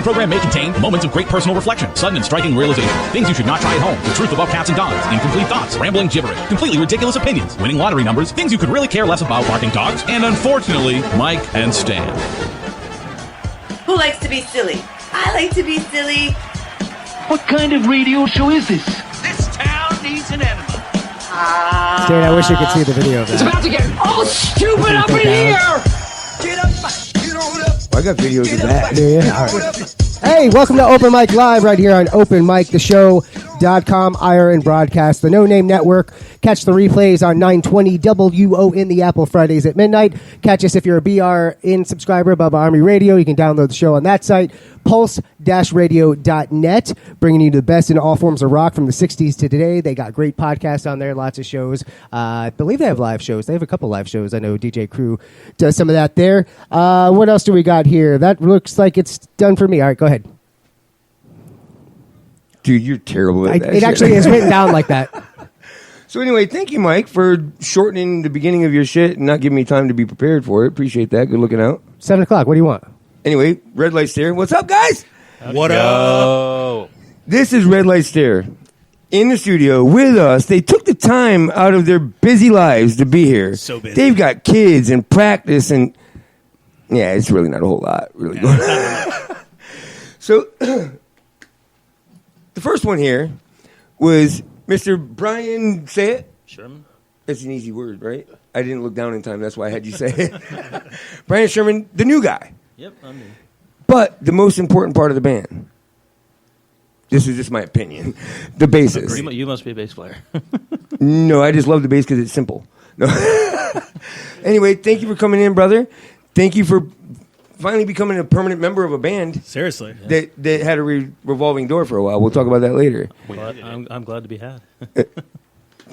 following program may contain moments of great personal reflection, sudden and striking realization, things you should not try at home, the truth about cats and dogs, incomplete thoughts, rambling gibberish, completely ridiculous opinions, winning lottery numbers, things you could really care less about, barking dogs, and unfortunately, Mike and Stan. Who likes to be silly? I like to be silly. What kind of radio show is this? This town needs an enema. Stan, I wish you could see the video of that. It's about to get all stupid up in here! Get up, get on up. I got videos of that. Yeah. All right. Hey, welcome to Open Mic Live right here on Open Mic, the show.com, IRN broadcast, the No Name Network. Catch the replays on 920 WON the Apple Fridays at midnight. Catch us if you're a BRN subscriber above Army Radio. You can download the show on that site. Pulse-radio.net, bringing you the best in all forms of rock from the 60s to today. They got great podcasts on there, lots of shows. I believe they have live shows. They have a couple live shows. I know DJ Crew does some of that there. What else do we got here? That looks like it's done for me. All right, go ahead. Dude, you're terrible at that It shit. actually is written down like that. So anyway, thank you, Mike, for shortening the beginning of your shit and not giving me time to be prepared for it. Appreciate that. Good looking out. 7 o'clock. What do you want? Anyway, Redlight Stare. What's up, guys? What up? This is Redlight Stare. In the studio with us. They took the time out of their busy lives to be here. So busy. They've got kids and practice and... Yeah, it's really not a whole lot. Really going on. So, the first one here was Mr. Brian, say it? Sherman? That's an easy word, right? I didn't look down in time. That's why I had you say it. Brian Sherman, the new guy. Yep, I'm new. But the most important part of the band. This is just my opinion. The bassist. You must be a bass player. No, I just love the bass because it's simple. No. Anyway, thank you for coming in, brother. Thank you for finally becoming a permanent member of a band Seriously. that had a revolving door for a while. We'll talk about that later. I'm glad to be had.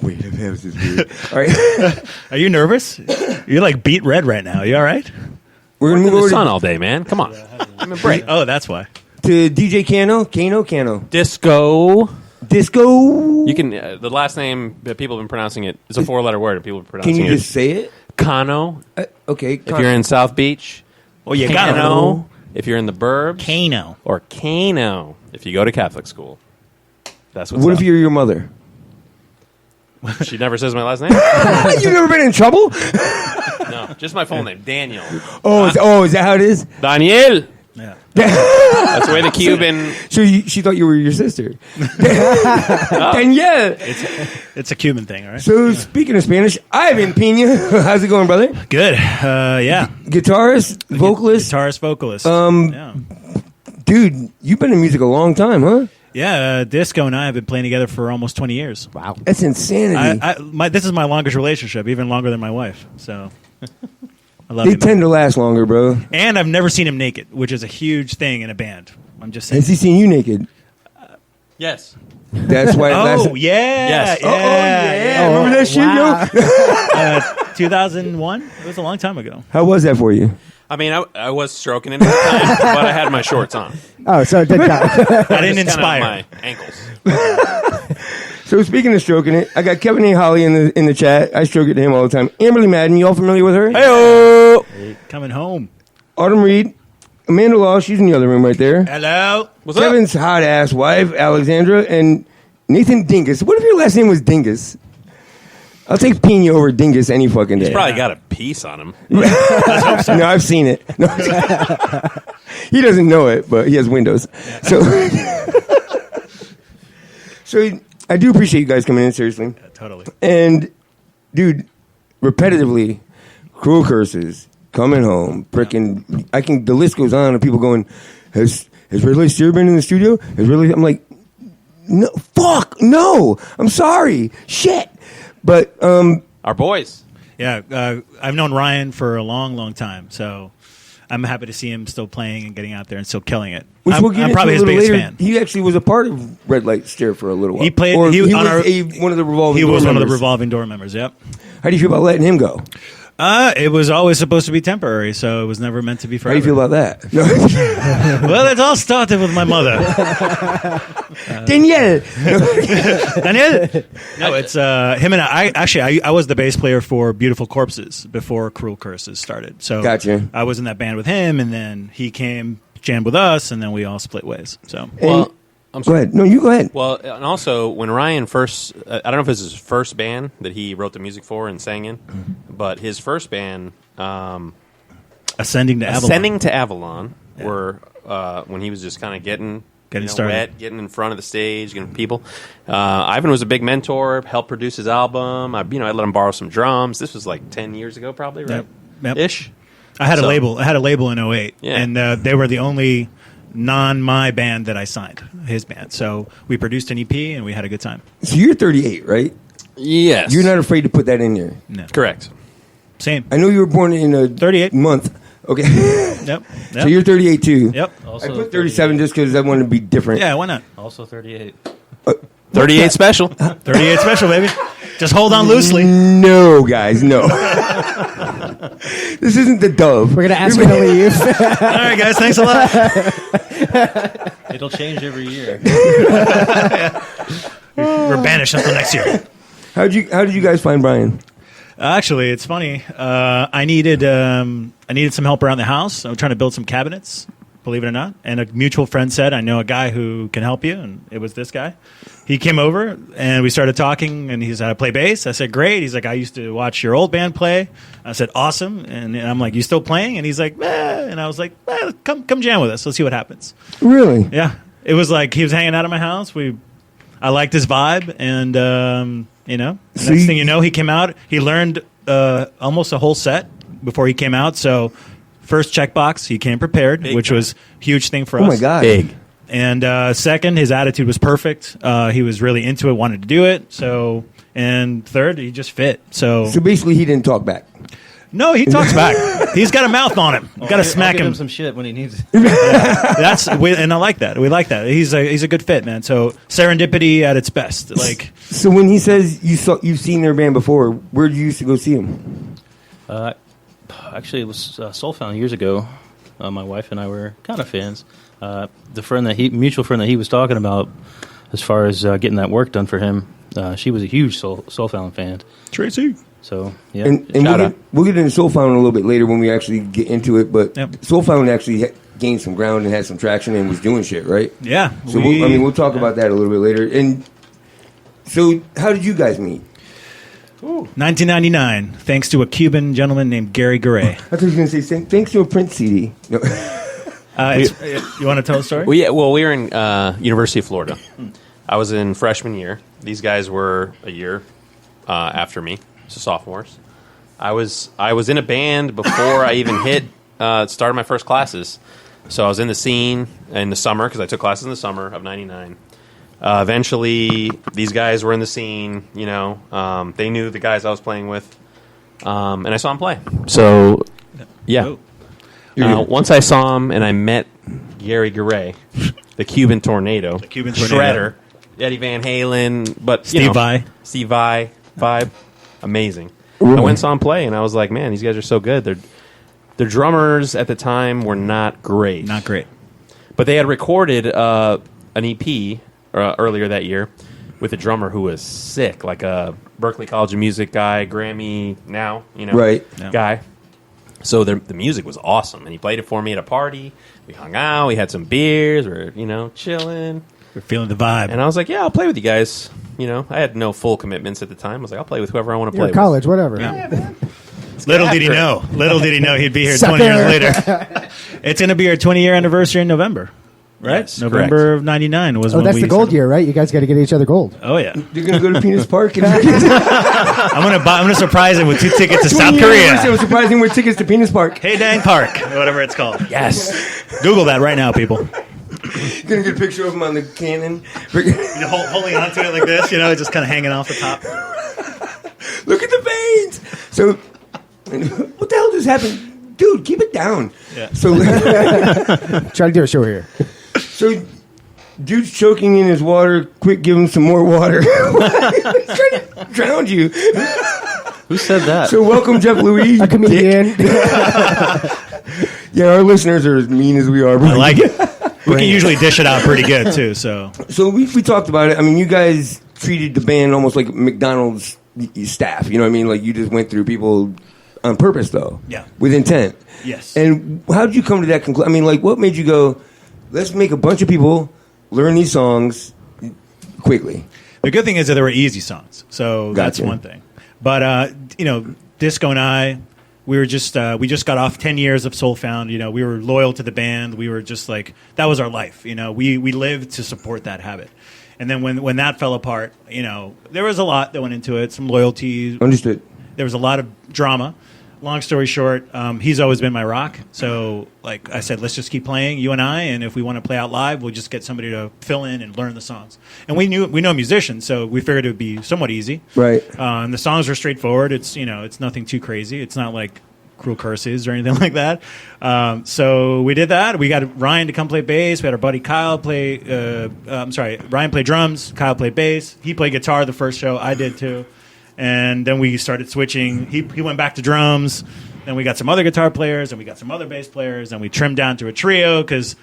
Wait, that was just weird. All right. Are you nervous? You're like beat red right now. You all right? We're going to move in over the sun to, all day, man. Come on. I'm a break. Oh, that's why. to DJ Cano. Disco. Disco. You can. The last name that people have been pronouncing it is a 4-letter word. And people have been Can pronouncing you it. just say it? Kano. Okay. If you're in South Beach. Oh, you Kano. got it. If you're in the burbs. Kano. Or Kano. If you go to Catholic school. That's what's What up. if you're your mother? She never says my last name? You've never been in trouble? No, just my full name, Daniel. Is that how it is? Daniel. Yeah. That's the way the Cuban. So she thought you were your sister. Danielle. It's a Cuban thing, all right? So speaking of Spanish, Ivan Pena. How's it going, brother? Good. Yeah. Guitarist, vocalist. Guitarist, vocalist. Yeah. Dude, you've been in music a long time, huh? Yeah, Disco and I have been playing together for almost 20 years. Wow. That's insanity. This is my longest relationship, even longer than my wife. So I love They him. tend to last longer, bro. And I've never seen him naked, which is a huge thing in a band. I'm just saying. Has he seen you naked? Yes. That's why. Oh, yeah. Yes. Yeah. Remember that shit, yo? 2001? It was a long time ago. How was that for you? I mean, I was stroking it at the time, but I had my shorts on. Oh, so it did not. I didn't Just inspire. kinda my ankles. So speaking of stroking it, I got Kevin A. Holly in the chat. I stroke it to him all the time. Amberly Madden, you all familiar with her? Hey, coming home. Autumn Reed, Amanda Law, she's in the other room right there. Hello. What's Kevin's hot ass wife, Alexandra, and Nathan Dingus. What if your last name was Dingus? I'll take Pena over Dingus any fucking day. He's probably got a piece on him. No, I've seen it. No. He doesn't know it, but he has Windows. Yeah. So I do appreciate you guys coming in, seriously. Yeah, totally. And, dude, repetitively, Cruel Curses, Coming Home, frickin' the list goes on of people going, has Redlight Stare been in the studio? I'm like, no, fuck, no, I'm sorry, shit. But, Our boys. Yeah, I've known Ryan for a long, long time, so I'm happy to see him still playing and getting out there and still killing it. which I'm, we'll get I'm into probably a his little biggest later. fan. He actually was a part of Redlight Stare for a little while. He played. Or he was on our, one of the revolving. He door was one of the members. revolving door members. Yep. How do you feel about letting him go? It was always supposed to be temporary, so it was never meant to be How forever. do you feel about that? No. Well, it all started with my mother. Danielle. Daniel? No, it's him and I was the bass player for Beautiful Corpses before Cruel Curses started. So Gotcha. I was in that band with him, and then he came jammed with us, and then we all split ways. So Well, I'm Go sorry. ahead. No, you go ahead. Well, and also when Ryan first, I don't know if it was his first band that he wrote the music for and sang in, but his first band, Ascending to Avalon. Ascending to Avalon, were when he was just kind of getting started. wet, getting in front of the stage, getting people. Ivan was a big mentor, helped produce his album. I let him borrow some drums. This was like 10 years ago, probably, right? Yep. Ish. I had a So- label. I had a label in 08, Yeah. and they were the only my band that I signed, his band. So we produced an EP, and we had a good time. So you're 38, right? Yes. You're not afraid to put that in there. No. Correct. Same. I know you were born in a 38. month. Okay. Yep. So you're 38 too. Yep. I put 37 just because I wanted to be different. Yeah, why not? Also 38. 38 special. 38 special, baby. Just hold on loosely. No, guys, no. This isn't the Dove. We're gonna ask you to leave. All right, guys. Thanks a lot. It'll change every year. We're banished until next year. How did you guys find Brian? Actually, it's funny. I needed some help around the house. I was trying to build some cabinets, believe it or not. And a mutual friend said, "I know a guy who can help you," and it was this guy. He came over and we started talking. And he said, "I play bass." I said, "Great." He's like, "I used to watch your old band play." I said, "Awesome." And I'm like, "You still playing?" And he's like, "Eh." And I was like, "Come jam with us. Let's see what happens." Really? Yeah, it was like he was hanging out at my house. I liked his vibe, and next thing you know, he came out. He learned almost a whole set before he came out. So first checkbox, he came prepared, which was a huge thing for us. Oh my God. Big. And second, his attitude was perfect. He was really into it, wanted to do it. So, and third, he just fit. So basically, he didn't talk back. no, he talks back. He's got a mouth on him. Got to smack I'll give him. him some shit when he needs it. And I like that. We like that. He's a good fit, man. So serendipity at its best. Like, So when he says you've seen their band before, where did you used to go see him? Actually, it was Soul Found years ago. My wife and I were kind of fans. The mutual friend that he was talking about, as far as getting that work done for him, she was a huge Soul Found fan. Tracy. So yeah, And we'll get into Soul Found a little bit later when we actually get into it. But Yep. Soul Found actually gained some ground and had some traction and was doing shit, right? Yeah. So we'll talk about that a little bit later. And so, how did you guys meet? 1999, thanks to a Cuban gentleman named Gary Garay. I thought you were going to say thanks to a Prince CD. No. You want to tell a story? We were in University of Florida. I was in freshman year. These guys were a year after me, so sophomores. I was in a band before I even started my first classes. So I was in the scene in the summer because I took classes in the summer of '99. Eventually, these guys were in the scene. They knew the guys I was playing with, and I saw them play. So, yeah. Oh. Once I saw him and I met Gary Garay, the Cuban Tornado, Shredder, Eddie Van Halen, but Steve Vai vibe, amazing. I went and saw him play, and I was like, man, these guys are so good. Their drummers at the time were not great. Not great. But they had recorded an EP earlier that year with a drummer who was sick, like a Berklee College of Music guy, Grammy now, Right. guy. So the music was awesome, and he played it for me at a party. We hung out, we had some beers, we were, chilling. We're feeling the vibe. And I was like, yeah, I'll play with you guys. I had no full commitments at the time. I was like, I'll play with whoever I want to You're play in college, whatever. Yeah. Little did he know he'd be here 20 years later. It's going to be our 20-year anniversary in November, right? Yes, November of '99 was when that's we the gold started. year, right? You guys got to get each other gold. Oh yeah. You're going to go to Penis Park? And I'm gonna surprise him with 2 tickets to South Korea. I was surprising with tickets to Penis Park. Hey Dang Park, whatever it's called. Yes. Google that right now, people. You're going to get a picture of him on the cannon. Holding onto it like this, just kind of hanging off the top. Look at the veins. So, what the hell just happened? Dude, keep it down. Yeah. So, Try to do a show here. so dude's choking in his water. Quick, give him some more water. He's trying to drown you. who said that? So, welcome, Jeff Louis. A comedian. Yeah, our listeners are as mean as we are. I like it. We can usually dish it out pretty good too. So we talked about it. I mean, you guys treated the band almost like McDonald's staff. You know what I mean? Like you just went through people on purpose, though. Yeah. With intent. Yes. And how did you come to that conclusion? I mean, like, what made you go, let's make a bunch of people learn these songs quickly? The good thing is that they were easy songs, so that's Gotcha. one thing. But Disco and I, we just got off 10 years of Soul Found. We were loyal to the band. We were just like, that was our life. We lived to support that habit. And then when that fell apart, there was a lot that went into it. Some loyalty. Understood. There was a lot of drama. Long story short, he's always been my rock. So, like I said, let's just keep playing, you and I. And if we want to play out live, we'll just get somebody to fill in and learn the songs. And we know musicians, so we figured it would be somewhat easy. Right. And the songs are straightforward. It's it's nothing too crazy. It's not like Cruel Curses or anything like that. So we did that. We got Ryan to come play bass. We had our buddy Kyle play. Ryan played drums. Kyle played bass. He played guitar the first show. I did too. And then we started switching. He went back to drums. Then we got some other guitar players, and we got some other bass players, and we trimmed down to a trio because,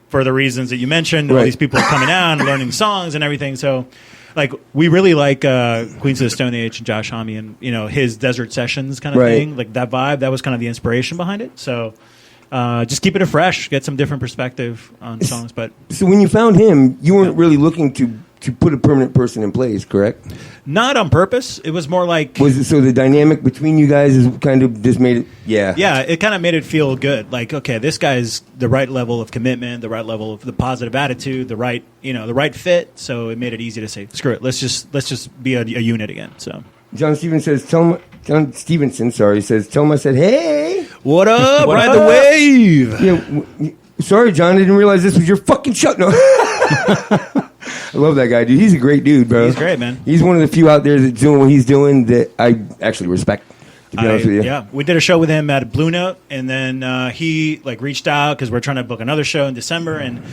for the reasons that you mentioned, all these people are coming out and learning songs and everything. So, like, we really like Queens of the Stone Age and Josh Homme and his Desert Sessions kind of thing, like that vibe. That was kind of the inspiration behind it. So, just keep it fresh, get some different perspective on songs. But so when you found him, you weren't really looking to put a permanent person in place, correct? Not on purpose. It was more like... So the dynamic between you guys is kind of just made it... Yeah. Yeah, it kind of made it feel good. Like, okay, this guy's the right level of commitment, the right level of the positive attitude, the right fit. So it made it easy to say, screw it, let's just be a unit again. So John Stevenson says, tell him I said, hey. What up? Ride the wave. Yeah. Sorry, John, I didn't realize this was your fucking show. No. I love that guy, dude. He's a great dude, bro. He's great, man. He's one of the few out there that's doing what he's doing that I actually respect, to be honest with you. Yeah, we did a show with him at Blue Note, and then he reached out because we're trying to book another show in December, and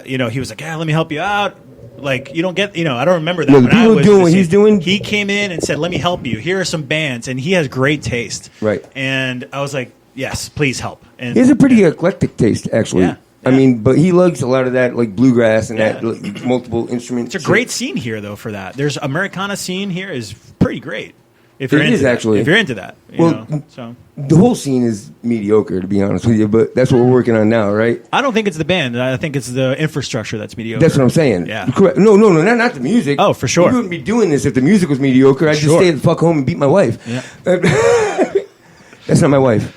he was like, "Yeah, let me help you out." Like, you don't get, I don't remember that. No, the people doing what he's doing. He came in and said, "Let me help you. Here are some bands," and he has great taste. Right. And I was like, "Yes, please help." And he has a pretty eclectic taste, actually. Yeah. I mean, but he likes a lot of that, like bluegrass and that multiple instruments. It's a great scene here, though, for that. There's Americana scene here is pretty great. If you're into that. If you're into that. So the whole scene is mediocre, to be honest with you, but that's what we're working on now, right? I don't think it's the band. I think it's the infrastructure that's mediocre. That's what I'm saying. Yeah. Correct. No, not the music. Oh, for sure. You wouldn't be doing this if the music was mediocre. I'd just stay the fuck home and beat my wife. Yeah. That's not my wife.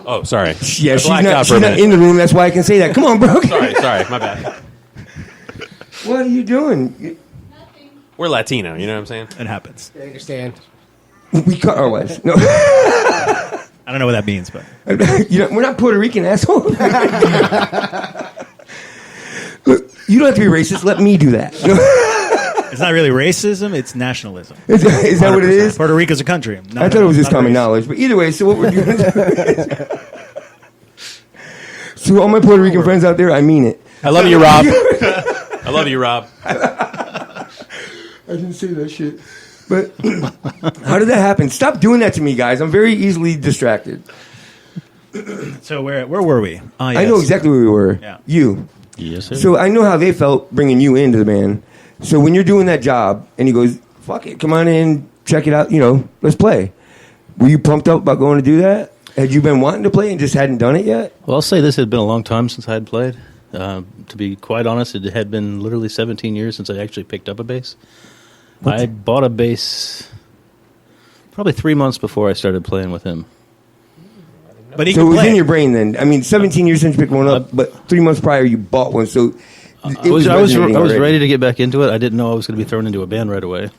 Oh, sorry. Yeah, she's not in the room. That's why I can say that. Come on, bro. Sorry, my bad. What are you doing? We're Latino, you know what I'm saying? It happens. I understand. We cut our wives. No. I don't know what that means, but we're not Puerto Rican, asshole. Look, you don't have to be racist. Let me do that. it's not really racism; it's nationalism. Is that what it is? Puerto Rico's a country. I thought it was just common knowledge. But either way, so what we're doing. So all my Puerto Rican friends out there, I mean it. I love you, Rob. I love you, Rob. I didn't say that shit. But how did that happen? Stop doing that to me, guys. I'm very easily distracted. So where were we? Yes. I know exactly where we were. Yeah. You. Yes, sir. So I know how they felt bringing you into the band. So when you're doing that job and he goes, fuck it, come on in, check it out, let's play. Were you pumped up about going to do that? Had you been wanting to play and just hadn't done it yet? Well, I'll say this had been a long time since I had played. To be quite honest, it had been literally 17 years since I actually picked up a bass. I bought a bass probably 3 months before I started playing with him. But so it was in your brain then. I mean, 17 years since you picked one up, but 3 months prior you bought one. So I was ready to get back into it. I didn't know I was going to be thrown into a band right away.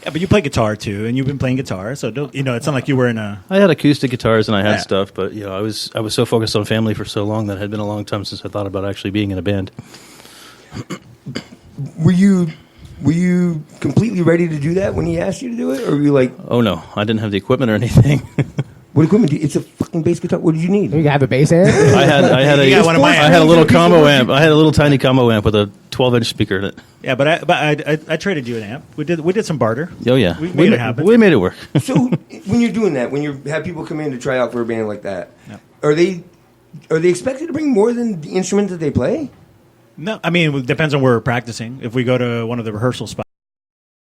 Yeah, but you play guitar too, and you've been playing guitar, so it's not like you were in a. I had acoustic guitars and I had stuff, but I was so focused on family for so long that it had been a long time since I thought about actually being in a band. Were you completely ready to do that when he asked you to do it, or were you like? Oh no, I didn't have the equipment or anything. What equipment? It's a fucking bass guitar. What did you need? You have a bass amp? I had a little combo amp. I had a little tiny combo amp with a 12-inch speaker in it. Yeah, but I traded you an amp. We did some barter. Oh yeah, we made it happen. We made it work. So when you're doing that, when you have people come in to try out for a band like that, are they expected to bring more than the instrument that they play? No, I mean it depends on where we're practicing. If we go to one of the rehearsal spots.